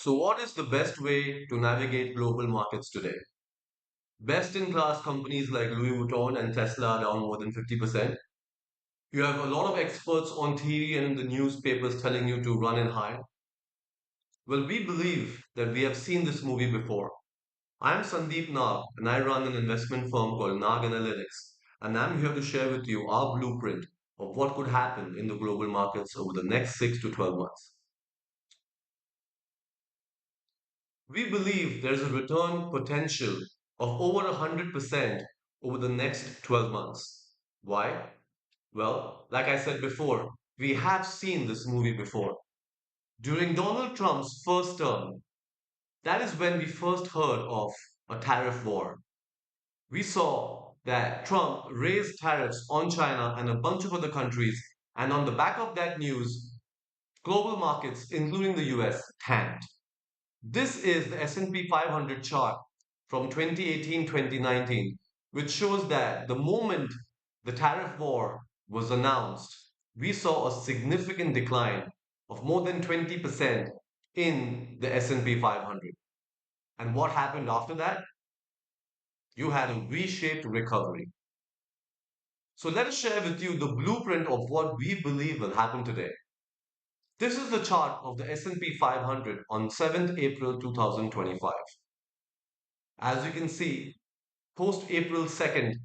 So, what is the best way to navigate global markets today? Best in class companies like Louis Vuitton and Tesla are down more than 50%. You have a lot of experts on TV and in the newspapers telling you to run and hide. Well, we believe that we have seen this movie before. I'm Sundip Nag and I run an investment firm called NAG Analytics. And I'm here to share with you our blueprint of what could happen in the global markets over the next 6 to 12 months. We believe there's a return potential of over 100% over the next 12 months. Why? Well, like I said before, we have seen this movie before. During Donald Trump's first term, that is when we first heard of a tariff war. We saw that Trump raised tariffs on China and a bunch of other countries, and on the back of that news, global markets, including the US, tanked. This is the S&P 500 chart from 2018-2019, which shows that the moment the tariff war was announced, we saw a significant decline of more than 20% in the S&P 500. And what happened after that? You had a V-shaped recovery. So let us share with you the blueprint of what we believe will happen today. This is the chart of the S&P 500 on 7th April 2025. As you can see, post April 2nd,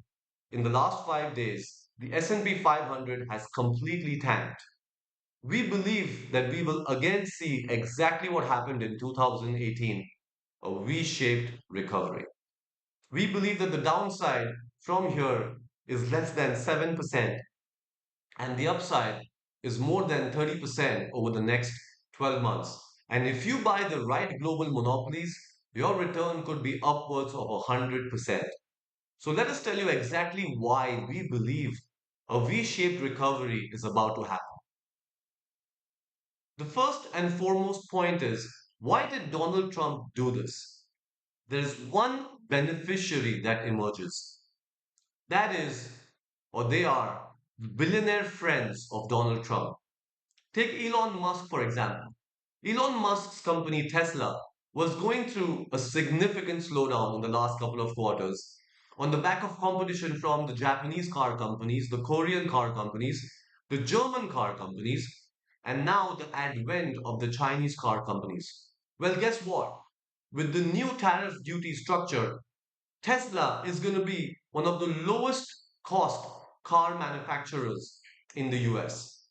in the last 5 days, the S&P 500 has completely tanked. We believe that we will again see exactly what happened in 2018, a V-shaped recovery. We believe that the downside from here is less than 7% and the upside is more than 30% over the next 12 months. And if you buy the right global monopolies, your return could be upwards of 100%. So let us tell you exactly why we believe a V-shaped recovery is about to happen. The first and foremost point is, why did Donald Trump do this? There is one beneficiary that emerges. That is, or they are, billionaire friends of Donald Trump. Take Elon Musk, for example. Elon Musk's company Tesla was going through a significant slowdown in the last couple of quarters on the back of competition from the Japanese car companies, the Korean car companies, the German car companies, and now the advent of the Chinese car companies. Well, guess what? With the new tariff duty structure, Tesla is going to be one of the lowest cost car manufacturers in the US.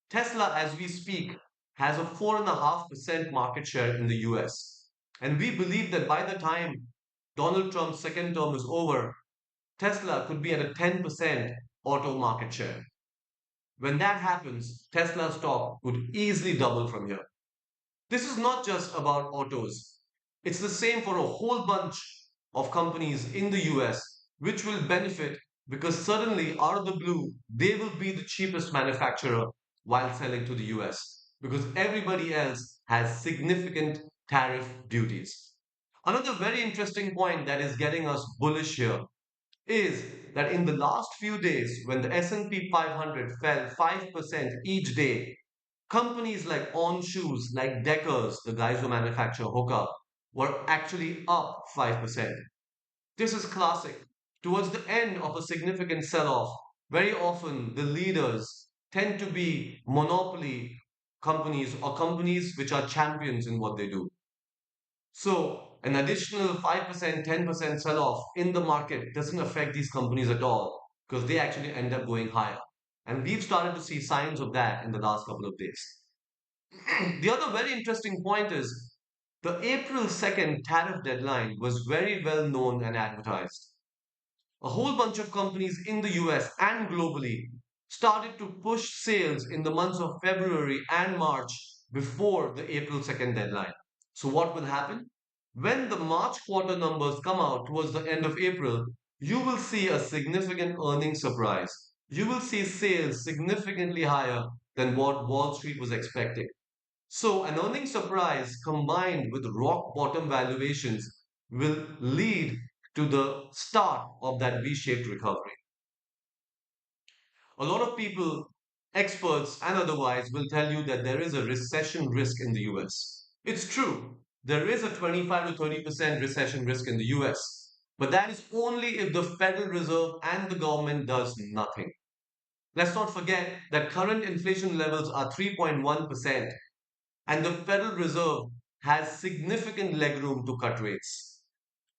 Tesla, as we speak, has a 4.5% market share in the US. And we believe that by the time Donald Trump's second term is over, Tesla could be at a 10% auto market share. When that happens, Tesla stock could easily double from here. This is not just about autos. It's the same for a whole bunch of companies in the US which will benefit because suddenly, out of the blue, they will be the cheapest manufacturer while selling to the US because everybody else has significant tariff duties. Another very interesting point that is getting us bullish here is that in the last few days when the S&P 500 fell 5% each day, companies like On Shoes, like Deckers, the guys who manufacture Hoka, were actually up 5%. This is classic. Towards the end of a significant sell off, very often the leaders tend to be monopoly companies or companies which are champions in what they do. So, an additional 5%, 10% sell off in the market doesn't affect these companies at all because they actually end up going higher. And we've started to see signs of that in the last couple of days. The other very interesting point is the April 2nd tariff deadline was very well known and advertised. A whole bunch of companies in the US and globally started to push sales in the months of February and March before the April 2nd deadline. So, what will happen? When the March quarter numbers come out towards the end of April, you will see a significant earnings surprise. You will see sales significantly higher than what Wall Street was expecting. So, an earnings surprise combined with rock bottom valuations will lead to the start of that V shaped recovery. A lot of people, experts and otherwise, will tell you that there is a recession risk in the US. It's true, there is a 25 to 30% recession risk in the US, but that is only if the Federal Reserve and the government does nothing. Let's not forget that current inflation levels are 3.1%, and the Federal Reserve has significant legroom to cut rates.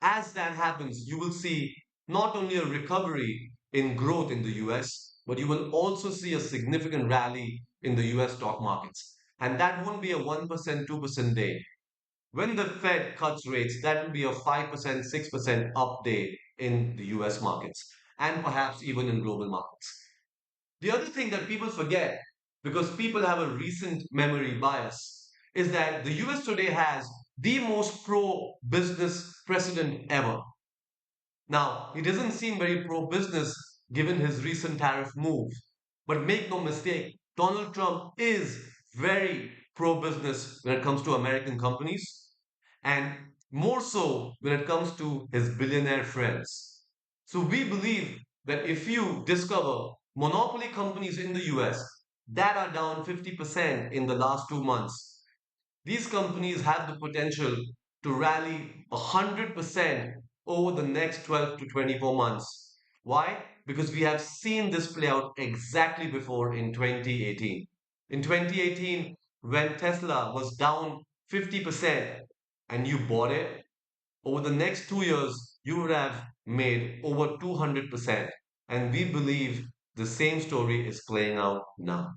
As that happens, you will see not only a recovery in growth in the US, but you will also see a significant rally in the US stock markets. And that won't be a 1%, 2% day. When the Fed cuts rates, that will be a 5%, 6% up day in the US markets and perhaps even in global markets. The other thing that people forget, because people have a recent memory bias, is that the US today has the most pro business president ever. Now, he doesn't seem very pro business given his recent tariff move. But make no mistake, Donald Trump is very pro business when it comes to American companies, and more so when it comes to his billionaire friends. So we believe that if you discover monopoly companies in the US that are down 50% in the last 2 months, these companies have the potential to rally 100% over the next 12 to 24 months. Why? Because we have seen this play out exactly before in 2018. In 2018, when Tesla was down 50% and you bought it, over the next 2 years, you would have made over 200%. And we believe the same story is playing out now.